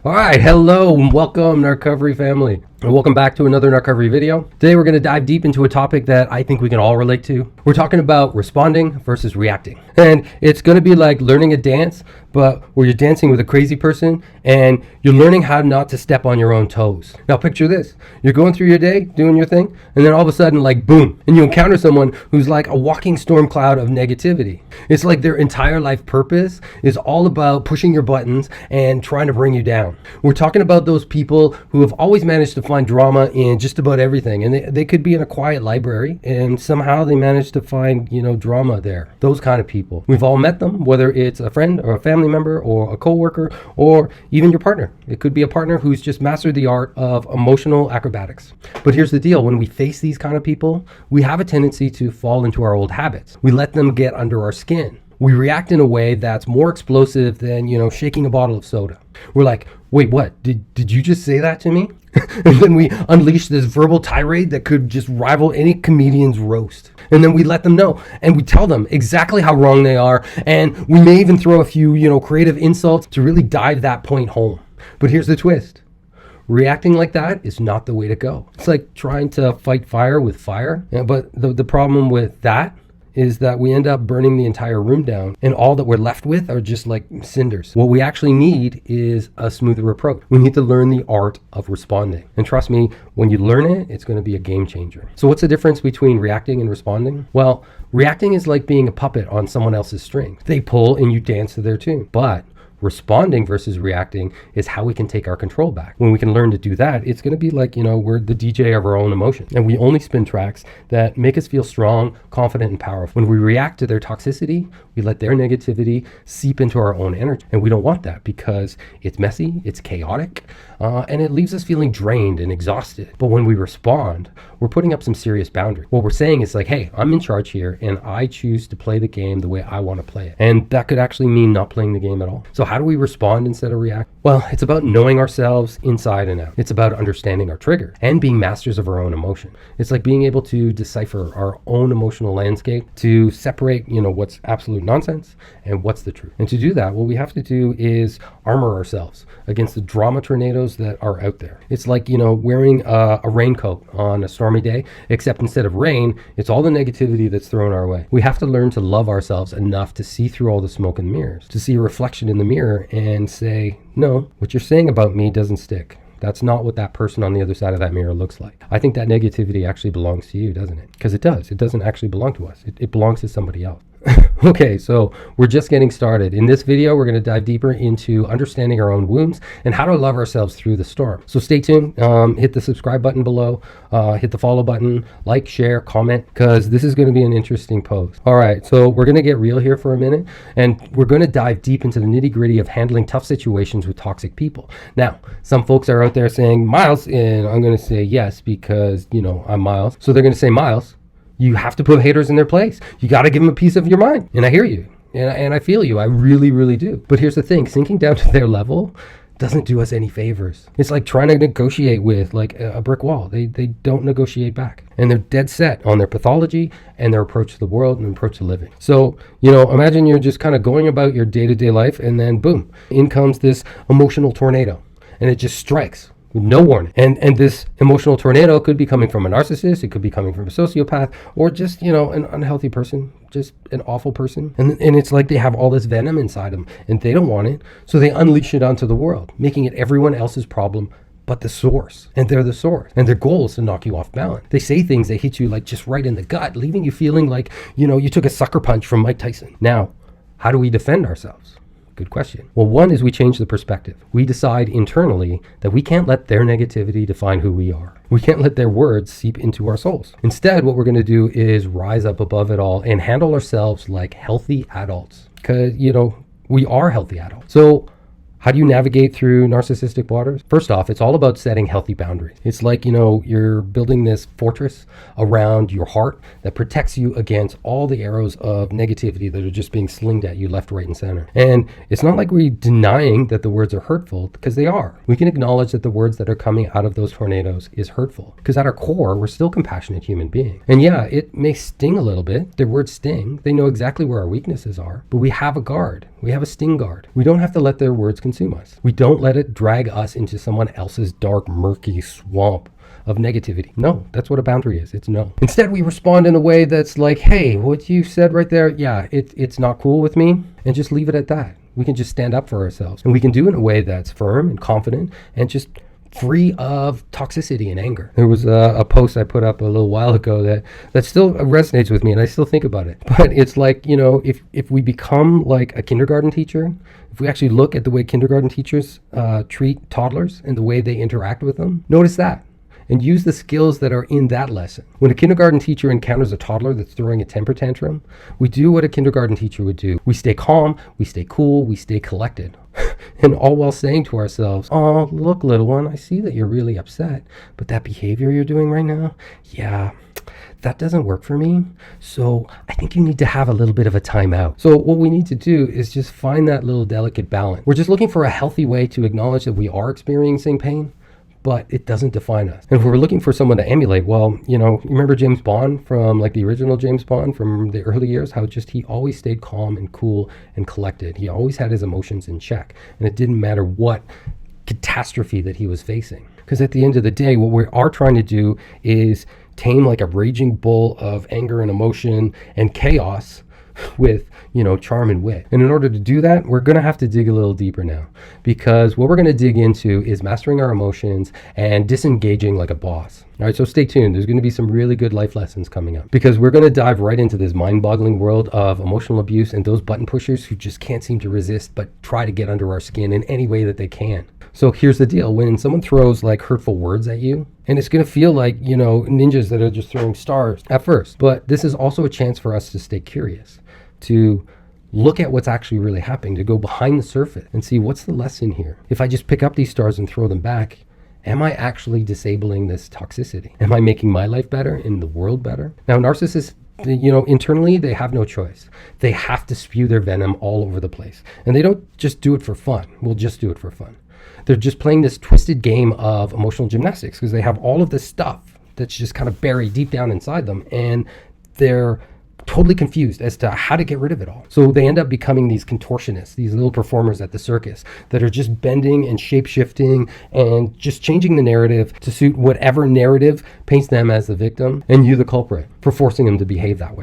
All right, hello and welcome Narcovery family. And welcome back to another Narcovery video. Today we're going to dive deep into a topic that I think we can all relate to. We're talking about responding versus reacting. And it's going to be like learning a dance, but where you're dancing with a crazy person and you're learning how not to step on your own toes. Now picture this. You're going through your day, doing your thing, and then all of a sudden like boom, and you encounter someone who's like a walking storm cloud of negativity. It's like their entire life purpose is all about pushing your buttons and trying to bring you down. We're talking about those people who have always managed to find drama in just about everything, and they could be in a quiet library and somehow they manage to find drama there. Those kind of people, we've all met them, whether it's a friend or a family member or a coworker or even your partner. It could be a partner who's just mastered the art of emotional acrobatics. But here's the deal: when we face these kind of people, we have a tendency to fall into our old habits. We let them get under our skin. We react in a way that's more explosive than, shaking a bottle of soda. We're like, wait, what? Did you just say that to me? And then we unleash this verbal tirade that could just rival any comedian's roast. And then we let them know, and we tell them exactly how wrong they are. And we may even throw a few, creative insults to really dive that point home. But here's the twist. Reacting like that is not the way to go. It's like trying to fight fire with fire. Yeah, but the problem with that is that we end up burning the entire room down, and all that we're left with are just like cinders. What we actually need is a smoother approach. We need to learn the art of responding. And trust me, when you learn it, it's going to be a game changer. So what's the difference between reacting and responding? Well, reacting is like being a puppet on someone else's string. They pull and you dance to their tune. But responding versus reacting is how we can take our control back. When we can learn to do that, it's going to be like, we're the DJ of our own emotions. And we only spin tracks that make us feel strong, confident, and powerful. When we react to their toxicity, we let their negativity seep into our own energy. And we don't want that because it's messy, it's chaotic, and it leaves us feeling drained and exhausted. But when we respond, we're putting up some serious boundaries. What we're saying is like, hey, I'm in charge here and I choose to play the game the way I want to play it. And that could actually mean not playing the game at all. So how do we respond instead of react? Well, it's about knowing ourselves inside and out. It's about understanding our trigger and being masters of our own emotion. It's like being able to decipher our own emotional landscape to separate, what's absolute nonsense and what's the truth. And to do that, what we have to do is armor ourselves against the drama tornadoes that are out there. It's like, wearing a raincoat on a stormy day, except instead of rain, it's all the negativity that's thrown our way. We have to learn to love ourselves enough to see through all the smoke and mirrors, to see a reflection in the mirror and say, no, what you're saying about me doesn't stick. That's not what that person on the other side of that mirror looks like. I think that negativity actually belongs to you, doesn't it? Because it does. It doesn't actually belong to us. It belongs to somebody else. Okay, so we're just getting started. In this video, we're going to dive deeper into understanding our own wounds and how to love ourselves through the storm. So stay tuned. Hit the subscribe button below. Hit the follow button. Like, share, comment, because this is going to be an interesting post. All right, so we're going to get real here for a minute, and we're going to dive deep into the nitty-gritty of handling tough situations with toxic people. Now, some folks are out there saying, Miles, and I'm going to say yes because, I'm Miles. So they're going to say, Miles, you have to put haters in their place. You got to give them a piece of your mind. And I hear you. And I feel you. I really, really do. But here's the thing. Sinking down to their level doesn't do us any favors. It's like trying to negotiate with like a brick wall. They don't negotiate back. And they're dead set on their pathology and their approach to the world and approach to living. So, imagine you're just kind of going about your day-to-day life and then boom, in comes this emotional tornado. And it just strikes with no warning. And this emotional tornado could be coming from a narcissist, it could be coming from a sociopath, or just, an unhealthy person, just an awful person. And it's like they have all this venom inside them and they don't want it. So they unleash it onto the world, making it everyone else's problem but the source. And they're the source. And their goal is to knock you off balance. They say things that hit you like just right in the gut, leaving you feeling like, you took a sucker punch from Mike Tyson. Now, how do we defend ourselves? Good question. Well, one is we change the perspective. We decide internally that we can't let their negativity define who we are. We can't let their words seep into our souls. Instead, what we're going to do is rise up above it all and handle ourselves like healthy adults. Because, we are healthy adults. So how do you navigate through narcissistic waters? First off, it's all about setting healthy boundaries. It's like, you're building this fortress around your heart that protects you against all the arrows of negativity that are just being slinged at you left, right, and center. And it's not like we're denying that the words are hurtful, because they are. We can acknowledge that the words that are coming out of those tornadoes is hurtful, because at our core, we're still compassionate human beings. And yeah, it may sting a little bit. Their words sting. They know exactly where our weaknesses are, but we have a guard. We have a sting guard. We don't have to let their words consume us. We don't let it drag us into someone else's dark, murky swamp of negativity. No, that's what a boundary is. It's no. Instead, we respond in a way that's like, hey, what you said right there, yeah, it's not cool with me, and just leave it at that. We can just stand up for ourselves. And we can do it in a way that's firm and confident and just free of toxicity and anger. There was a post I put up a little while ago that still resonates with me, and I still think about it. But it's like, if we become like a kindergarten teacher, if we actually look at the way kindergarten teachers treat toddlers and the way they interact with them, notice that. And use the skills that are in that lesson. When a kindergarten teacher encounters a toddler that's throwing a temper tantrum, we do what a kindergarten teacher would do. We stay calm, we stay cool, we stay collected. And all while saying to ourselves, oh, look, little one, I see that you're really upset, but that behavior you're doing right now, yeah, that doesn't work for me. So I think you need to have a little bit of a timeout. So what we need to do is just find that little delicate balance. We're just looking for a healthy way to acknowledge that we are experiencing pain, but it doesn't define us. And if we're looking for someone to emulate, well, remember James Bond from like the original James Bond from the early years, how just he always stayed calm and cool and collected. He always had his emotions in check, and it didn't matter what catastrophe that he was facing. Because at the end of the day, what we are trying to do is tame like a raging bull of anger and emotion and chaos with charm and wit. And in order to do that, we're going to have to dig a little deeper now, because what we're going to dig into is mastering our emotions and disengaging like a boss. All right, so stay tuned. There's going to be some really good life lessons coming up, because we're going to dive right into this mind-boggling world of emotional abuse and those button pushers who just can't seem to resist but try to get under our skin in any way that they can. So here's the deal. When someone throws like hurtful words at you, and it's going to feel like, ninjas that are just throwing stars at first, but this is also a chance for us to stay curious, to look at what's actually really happening, to go behind the surface and see what's the lesson here. If I just pick up these stars and throw them back, am I actually disabling this toxicity? Am I making my life better and the world better? Now, narcissists, internally, they have no choice. They have to spew their venom all over the place. And they don't just do it for fun. We'll just do it for fun. They're just playing this twisted game of emotional gymnastics, because they have all of this stuff that's just kind of buried deep down inside them, and they're totally confused as to how to get rid of it all. So they end up becoming these contortionists, these little performers at the circus that are just bending and shape-shifting and just changing the narrative to suit whatever narrative paints them as the victim and you the culprit for forcing them to behave that way.